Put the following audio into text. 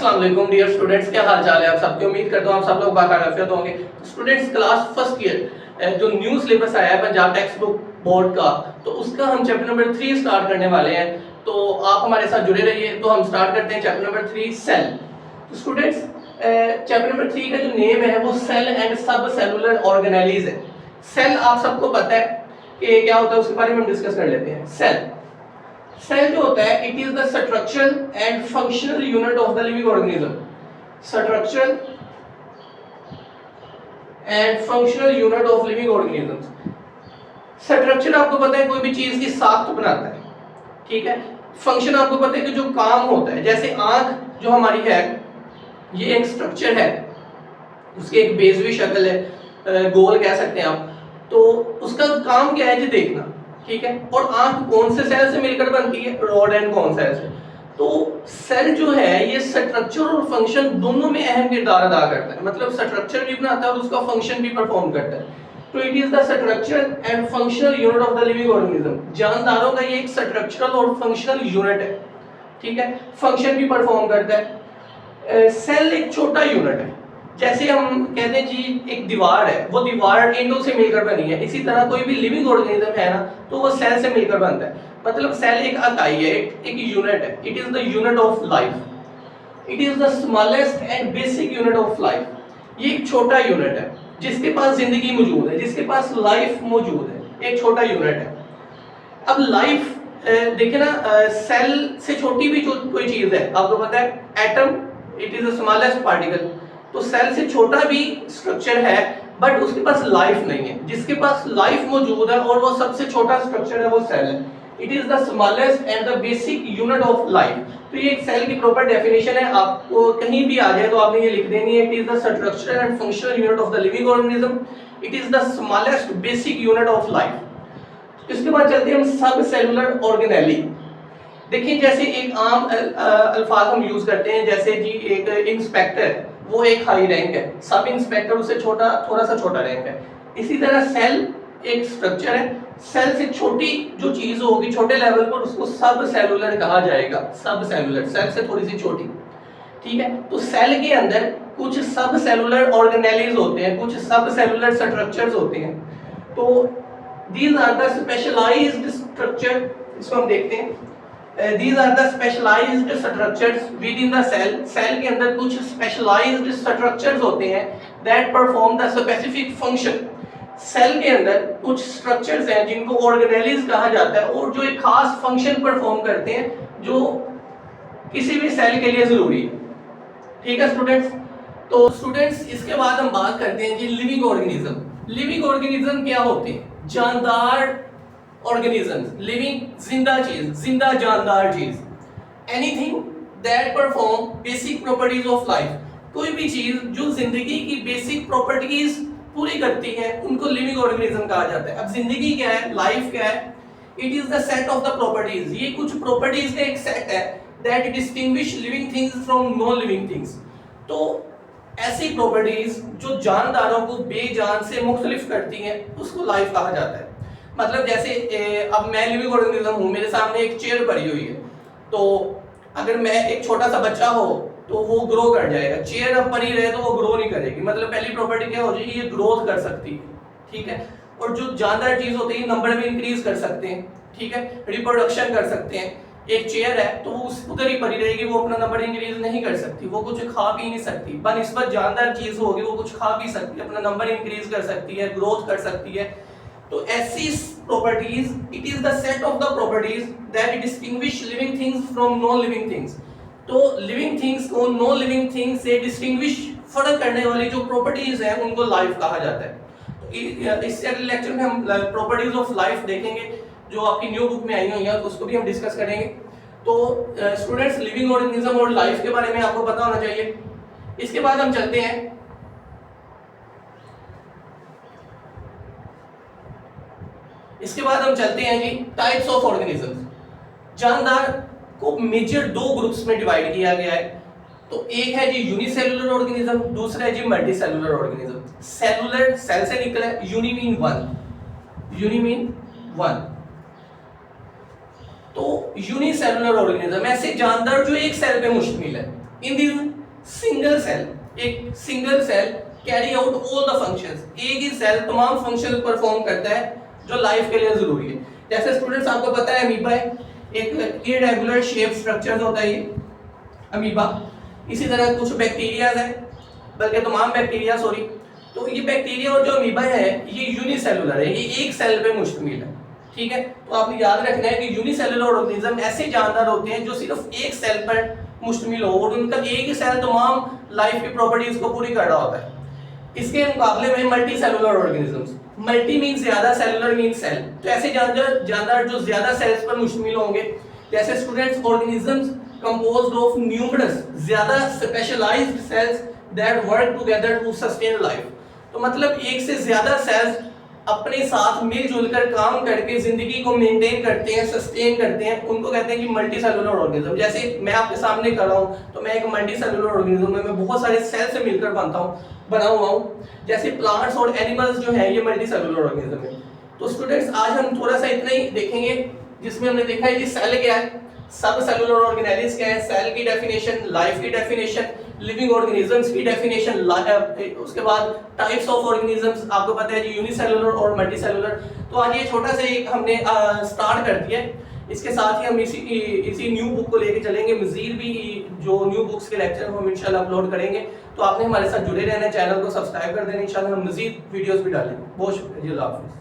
अस्सलाम वालेकुम dear students, क्या हाल चाल है आप सबके। उम्मीद करता हूँ आप सब लोग बाखैरियत होंगे। स्टूडेंट्स, क्लास फर्स्ट ईयर जो न्यू सिलेबस आया है पंजाब टेक्स्ट बुक बोर्ड का, तो उसका हम चैप्टर नंबर 3 स्टार्ट करने वाले हैं। तो आप हमारे साथ जुड़े रहिए। तो हम स्टार्ट करते हैं चैप्टर नंबर 3 सेल। तो स्टूडेंट्स, चैप्टर नंबर 3 का जो नेम है वो सेल एंड सब सेलुलर ऑर्गेनेलीज है। सेल आप सबको पता है कि क्या होता है, उसके बारे में हम डिस्कस कर लेते हैं। सेल जो होता है, it is the structural and functional unit of the living organism. Structural and functional unit of living organism. Structure आपको पता है कोई भी चीज की साख्त बनाता है, ठीक है। फंक्शन आपको पता है कि जो काम होता है, जैसे आंख जो हमारी है ये एक स्ट्रक्चर है, उसकी एक बेजवी शक्ल है, गोल कह सकते हैं आप। तो उसका काम क्या है जी, देखना, ठीक है। और आंख कौन से सेल से मिलकर बनती है? रॉड एंड कोन सेल से। तो सेल जो है ये स्ट्रक्चर और फंक्शन दोनों में अहम किरदार अदा करता है, मतलब स्ट्रक्चर भी बनाता है और उसका फंक्शन भी परफॉर्म करता है। तो it is the structural and functional unit of the living organism. जानदारों का ये एक स्ट्रक्चरल और फंक्शनल यूनिट है, ठीक है। फंक्शन भी परफॉर्म करता है। सेल एक छोटा यूनिट है। जैसे हम कहते हैं जी एक दीवार है, वो दीवार ईंटों से मिलकर बनी है, इसी तरह कोई भी लिविंग ऑर्गेनिज्म है ना, तो वो सेल से मिलकर बनता है। मतलब सेल एक इकाई है, एक यूनिट है। It is the unit of life. It is the smallest and basic unit of life. ये एक छोटा यूनिट है जिसके पास जिंदगी मौजूद है, जिसके पास लाइफ मौजूद है, एक छोटा यूनिट है। अब लाइफ देखिए ना, सेल से छोटी भी कोई चीज है, आपको पता है atom, it is the smallest particle. तो सेल से छोटा भी स्ट्रक्चर है बट उसके पास लाइफ नहीं है। जिसके पास लाइफ मौजूद है और वो सबसे छोटा स्ट्रक्चर है, वो सेल है। It is the smallest and the basic unit of life. तो ये एक सेल की प्रॉपर डेफिनेशन है, आपको कहीं भी आ जाए तो आपने ये लिख देनी है। It is the structural and functional unit of the living organism. It is the smallest basic unit of life. इसके बाद चलते हैं हम सब सेलुलर ऑर्गेनेली। देखिए जैसे एक आम अल्फाज हम यूज करते हैं, जैसे जी एक इंस्पेक्टर, वो एक हाई रैंक है, सब इंस्पेक्टर उससे छोटा, थोड़ा सा छोटा रैंक है। इसी तरह सेल एक स्ट्रक्चर है, सेल से छोटी जो चीज होगी छोटे लेवल पर उसको सब सेलुलर कहा जाएगा। सब सेलुलर, सेल से थोड़ी सी छोटी, ठीक है। तो सेल के अंदर कुछ सब सेलुलर ऑर्गेनेलीज होते हैं, कुछ सब सेलुलर स्ट्रक्चर्स होते हैं। तो these are the specialised structure, इसको हम देखते हैं। These are the specialized structures within the cell. Cell के अंदर कुछ specialized structures होते हैं that perform the specific function. Cell के अंदर कुछ structures हैं जिनको organelles कहा जाता है और जो एक खास function perform करते हैं जो किसी भी सेल के लिए जरूरी है, ठीक है स्टूडेंट्स। तो स्टूडेंट्स, इसके बाद हम बात करते हैं कि लिविंग ऑर्गेनिज्म। लिविंग ऑर्गेनिज्म क्या होते हैं? जानदार organisms, living, जिंदा चीज, जिंदा जानदार चीज। anything that perform basic properties of life, कोई भी चीज जो जिंदगी की बेसिक प्रॉपर्टीज पूरी करती है उनको लिविंग ऑर्गेनिज्म कहा जाता है। अब जिंदगी क्या है, लाइफ क्या है? It is the set of the properties. ये कुछ प्रॉपर्टीज का एक सेट है that distinguish living things from non living things। तो ऐसी प्रॉपर्टीज जो जानदारों को बेजान से मुख्तलिफ करती हैं उसको लाइफ कहा जाता है। मतलब जैसे अब मैं लिविंग ऑर्गेनिज्म हूँ, मेरे सामने एक चेयर पड़ी हुई है, तो अगर मैं एक छोटा सा बच्चा हो तो वो ग्रो कर जाएगा। चेयर अब पड़ी रहे तो वो ग्रो नहीं करेगी। मतलब पहली प्रॉपर्टी क्या हो जाएगी, ये ग्रोथ कर सकती है, ठीक है। और जो जानदार चीज होती है नंबर में इंक्रीज कर सकते हैं, ठीक है, रिप्रोडक्शन कर सकते हैं। एक चेयर है तो वो उधर ही पड़ी रहेगी, वो अपना नंबर इंक्रीज नहीं कर सकती, वो कुछ खा पी नहीं सकती। बनिस्बत जानदार चीज होगी वो कुछ खा पी सकती है, अपना नंबर इंक्रीज कर सकती है, ग्रोथ कर सकती है। तो ऐसी properties, it is the set of the properties that distinguish living things from non-living things। तो living things को non-living things से distinguish, फर्क करने वाली जो properties हैं उनको life कहा जाता है। तो इस लेक्चर में हम properties of life देखेंगे जो आपकी न्यू बुक में आई हुई है, उसको भी हम डिस्कस करेंगे। तो स्टूडेंट्स, लिविंग ऑर्गेनिज्म और लाइफ के बारे में आपको पता होना चाहिए। इसके बाद हम चलते हैं जी टाइप्स ऑफ ऑर्गेनिजम्स। जानदार को मेजर दो ग्रुप्स में डिवाइड किया गया है। तो एक है जी यूनिसेलुलर ऑर्गेनिज्म, दूसरा है जी मल्टीसेलुलर ऑर्गेनिज्म। सेलुलर, सेल से निकला है, uni mean one, uni mean one. तो यूनिसेलुलर ऑर्गेनिज्म ऐसे जानदार जो एक सेल पे मुश्तमिल है, इन दिस सिंगल सेल, एक single cell carry out all the functions, एक ही सेल तमाम फंक्शन परफॉर्म करता है जो लाइफ के लिए जरूरी है। जैसे स्टूडेंट्स आपको पता है अमीबा है, एक इरेगुलर शेप स्ट्रक्चर होता है ये अमीबा। इसी तरह कुछ बैक्टीरिया है, बल्कि तमाम बैक्टीरिया सॉरी, तो ये बैक्टीरिया और जो अमीबा है ये यूनिसेलुलर है, ये एक सेल पे मुश्तमिल है, ठीक है। तो आपने याद रखना है कि यूनिसेलुलर ऑर्गेनिज्म ऐसे जानदार होते हैं जो सिर्फ एक सेल पर मुश्तमिल हो और उनका एक ही सेल तमाम लाइफ की प्रॉपर्टीज को पूरी कर रहा होता है। इसके मुकाबले में multi cellular organisms, multi means ज्यादा, सेलुलर मींस सेल, तो ऐसे जानदार जो ज्यादा सेल्स पर मुश्तमिल होंगे, जैसे students organisms composed of numerous ज्यादा specialised cells that work together to sustain life. तो मतलब एक से ज्यादा सेल्स अपने साथ मिलजुल कर काम करके जिंदगी को मेंटेन करते हैं, सस्टेन करते हैं, उनको कहते हैं कि मल्टी सेलुलर ऑर्गेनिज्म। जैसे मैं आपके सामने कर रहा हूँ तो मैं एक मल्टी सेलुलर ऑर्गेनिज्म में मैं बहुत सारे सेल से मिलकर बना हुआ हूँ। जैसे प्लांट्स और एनिमल्स जो है ये मल्टी सेलुलर ऑर्गेनिज्म है। तो स्टूडेंट्स आज हम थोड़ा सा इतना ही देखेंगे जिसमें हमने देखा है कि सेल क्या है, सब सेलुलर ऑर्गेनेलिस क्या है, सेल की डेफिनेशन, लाइफ की डेफिनेशन, लिविंग ऑर्गेनिजम्स की डेफिनेशन, उसके बाद टाइप्स ऑफ ऑर्गेनिजम्स आपको पता है जी यूनिसेलुलर और मल्टीसेलुलर। तो आज ये छोटा सा एक हमने स्टार्ट कर दिया है। इसके साथ ही हम इसी न्यू बुक को लेके चलेंगे, मजीद भी जो न्यू बुक्स के लेक्चर हम इंशाल्लाह अपलोड करेंगे। तो आपने हमारे साथ जुड़े रहना, चैनल को सब्सक्राइब कर देना, इंशाल्लाह हम मजीद वीडियोस भी डालेंगे। बहुत शुक्रिया जी, अल्लाह हाफिज़।